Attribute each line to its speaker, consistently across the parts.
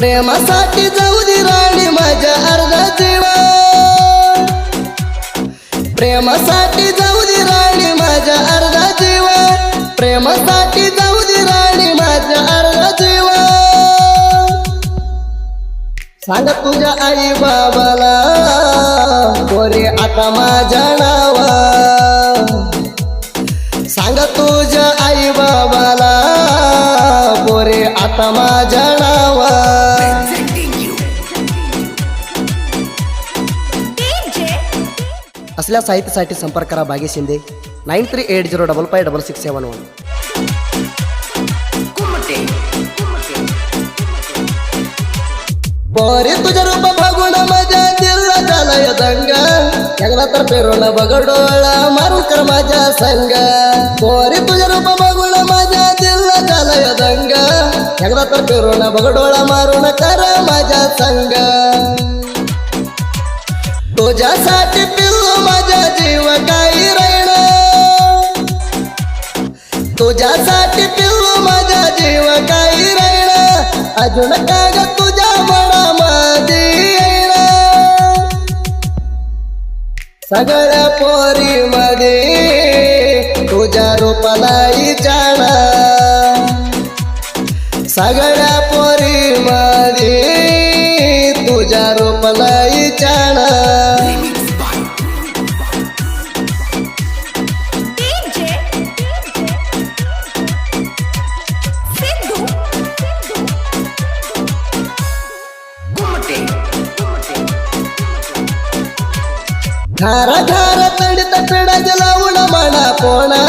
Speaker 1: प्रेमासाठी जाऊ दे राणी माझ्या अर्धा जीवा, प्रेमासाठी जाऊ दे राणी माझ्या अर्धा जीवा, प्रेमासाठी जाऊ दे राणी माझ्या अर्धा जीवा। सांग तुझ्या आई बाबाला पोरे आता माझ्या नावा, सांग तुझ्या आई बाबाला पोरे आता माझ्या नावा। असल्या साहित्यासाठी संपर्क करा भाग्य शिंदे 9380556671। पोरे तुझ्या रूप बघून माझ्या दिलला झालाय दंगा, एकदा तर पेरोला बगडोळा मारून कर माझ्या संग। पोरे तुझ्या रूप बघून माझ्या दिलला झालाय दंगा, एकदा तर पेरोला बगडोळा मारून कर माझ्या संग। तुझ्यासाठी पिल्लू माझ्या जीव काही राहील, तुझ्यासाठी पिल्लू माझ्या जीव काही राहील, अजून काय ग तुझ्या मनामध्ये येईल। सगळ्या पोरी मध्ये तुझ्या रूपालाही जाणा, सगळ्या पोरी मध्ये तुझ्या रूपालाही जाणा। घारा घारा तडीत पिढाज लावून म्हणा पोणा,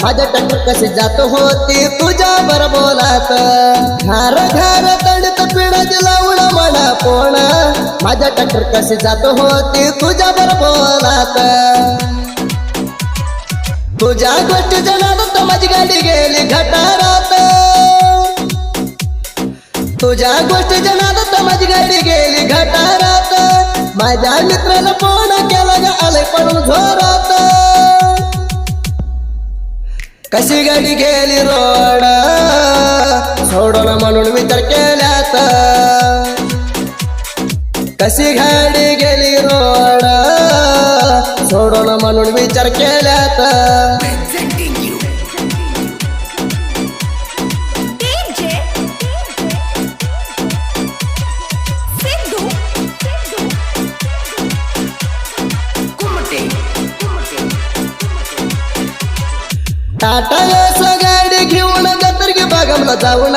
Speaker 1: माझ्या टक्कर कशी जात होती तुझ्या बर बोलात। घारा घारा तडीत पिढाज लावून म्हणा पोणा, माझ्या टक्कर कशी जात होती तुझ्या बर बोलात। तुझ्या गोष्टी जनात माझी गाडी गेली घटारात, तुझ्या गोष्टी जनात माझी गाडी गेली घटारात। माझ्या मित्राला फोन केला ग आले पडून झोरात, कशी गाडी गेली रोड सोडून म्हणून विचार केल्यात, कशी गाडी गेली रोड सोडून म्हणून विचार केल्यात। टाटा एस गाडी घेऊन गतर्गी बागमला जाऊन,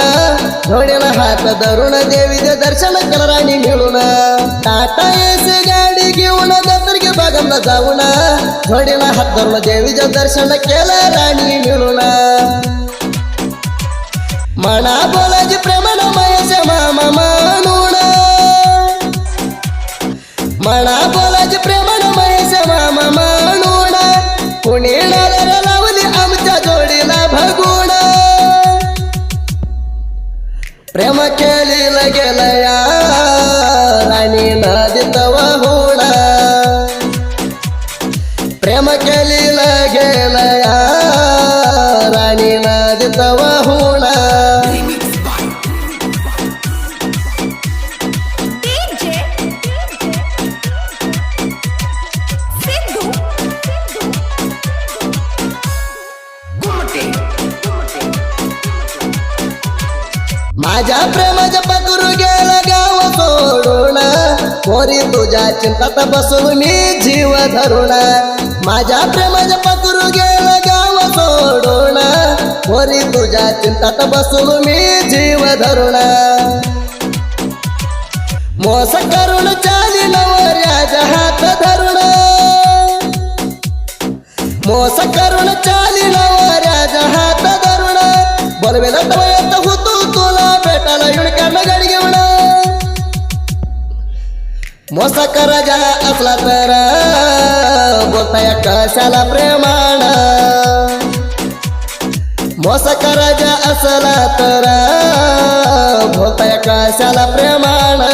Speaker 1: धोड्याला हात धरून देवीचे दर्शन केलं राणी मिळून। टाटा एस गाडी घेऊन गतर्गी बागमला जाऊन, धोड्याला हात धरून देवीचे दर्शन केलं राणी मिळून। मना बोलायची प्रेमान महेश मामा म्हणून, मना बोलायची प्रेमान महेश मामा म्हणून, कुणी नाल्याला लावली आमच्या जोडीला भगून। प्रेम केलेलं गेलं या राणी नदीत वाहून, प्रेम केलेलं गेलं या राणी नदीत वाहून। माझ्या प्रेमाच्या पकरू गेला गाव सोडून, पोरी तुझ्या चिंतात बसून मी जीव धरून। माझ्या प्रेमाच्या पकरू गेला गाव सोडून, पोरी तुझ्या चिंतात बसून मी जीव धरून। मोस करून चाली नवऱ्याच्या हात धरून, मोस करून चाली नवऱ्याच्या हात धरून, बोलवेला टवळत होतो तुला भेटायला युणक्यानं गाडी घेऊन। मोसा कराजा असला तर बोलताय कशाला प्रेमान, मोसा कराजा असला तर बोलताय कशाला प्रेमान।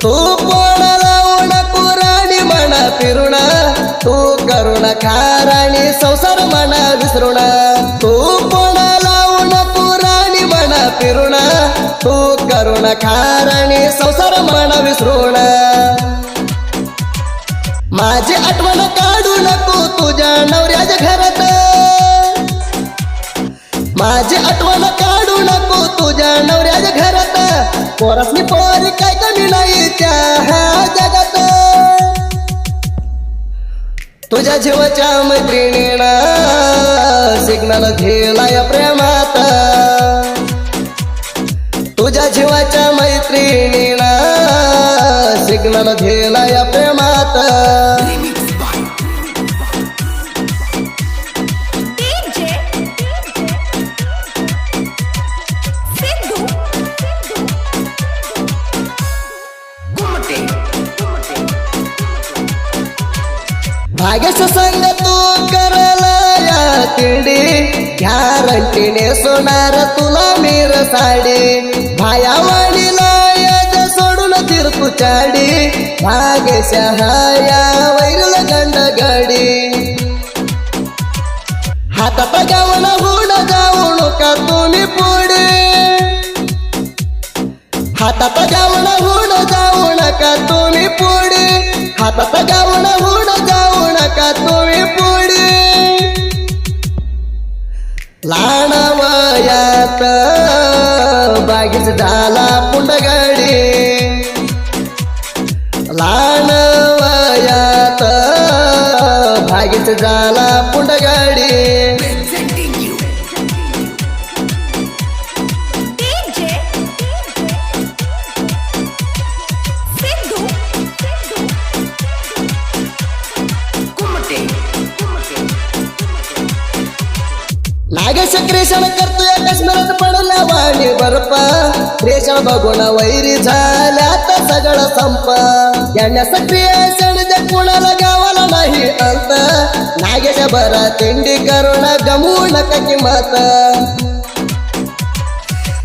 Speaker 1: तू कोण लावून कुराणी म्हणा फिरुण तू करुण खाराणी संसार म्हणा विसरुण तू कोण लावून कुराणी म्हणा फिरुण तू करुण खाराणी संसार म्हणा विसरुण माझी आठवण काढू नको तुझ्या नवऱ्याच्या घरात माझी आठवण काढू नको तुझ्या नवऱ्याच्या घरात पोरसनी पोरी काय कमी नाही त्या जगात तुझ्या जीवाच्या मैत्रिणीला सिग्नल घेलाय प्रेमात तुझ्या जीवाच्या मैत्रिणीला सिग्नल घेलाय प्रेमात भाग्यश संग तू करला या तिंडी गॅरंटीने सोनार तुला मीर साडी भायावाडीला याच सोडून तीर तू चाडी भाग्यश हाया वैरल गंड गाडी हातात गावून हुड जाऊ नका तुम्ही पुढे हातात गावून हुड जाऊ नका तुम्ही पुढे हातात गावून हुड जाऊ नका तुम्ही पुढे लहान वयात बागीच झाला पुंडगडी लहान वयात बागीच झाला पुंडगडी नागेश क्रेशन करतोय काश्मीरात पडला वाणी बर्फ क्रेशन बघून वैरी झाल्यात सगळं संप येण्याचं क्रिएशन जे कुणाला गावाला नाही अंत नागेश बरा तिंडी करून गमू नका किंमत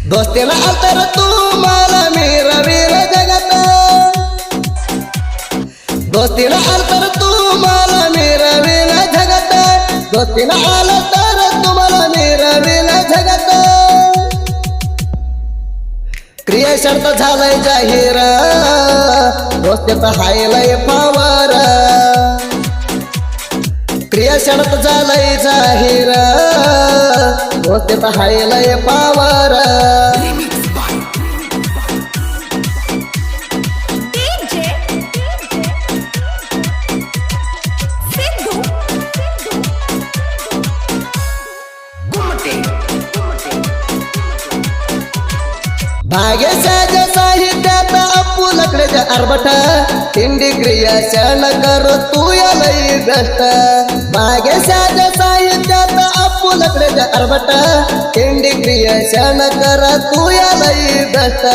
Speaker 1: दोस्तीला अंतर तू मला मीर वीर जगत दोस्तीला अंतर तू मला मीर वीर जगत दोस्तीला आलं तर तुम्हाला मिरविला जगत क्रिएशन तर झालंय जाहीर दोस्तीत हायलय पावर क्रिएशन तर झालंय जाहीर दोस्तीत हायलय पावर भाग्यशाच्या साहित्यात अपुलकडेच्या आरबट तिंडी क्रियाशन कर तू यालय भ्रष्ट भाग्यशाच्या साहित्यात अपुलकडेच्या आरबट तिंडी क्रियाशन कर तू यालय भ्रष्ट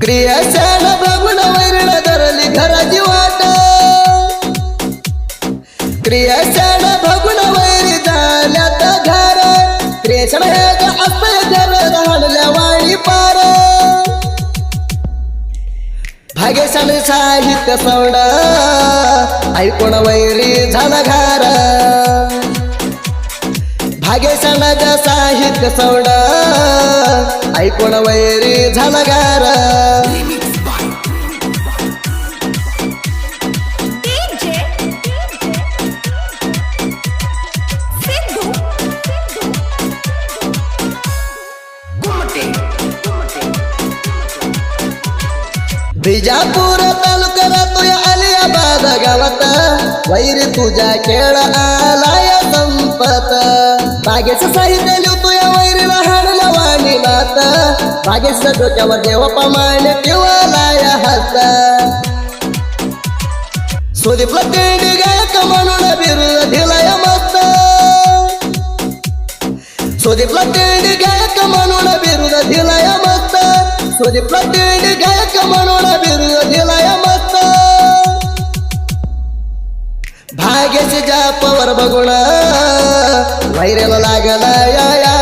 Speaker 1: क्रियाशन बघून वैरण धरली घराची वाट क्रियाशन बघून वैरी झाल्यात घर क्रिएशन हे असतंय घर राहणल्या वाणी पार भाग्यशान साहित्य सौंड ऐकून वैरी झाला घार भाग्यशानाच्या साहित्य सौंड ऐकून वैरी झाला घार बिजापूर तालुक्यात तुया अलियाबाद गावात वैरी तुझ्या खेळ आलाय संपत बागेचं साहित्य लिहतोया वैरीला हाणला वाणी नात बागेच्या डोक्यावर देवप्रमाणे ठेवलाय हात सुदीपला तिंडी गायक म्हणून बिरुद दिलाय मस्त सुदीपला तिंडी गायक म्हणून बिरुद दिलाय मस्त सुदीपला तिंडी गायक म्हणून बिरुद दिलाय मस्त भाग्याची जापावर बघून वैरेला लागला या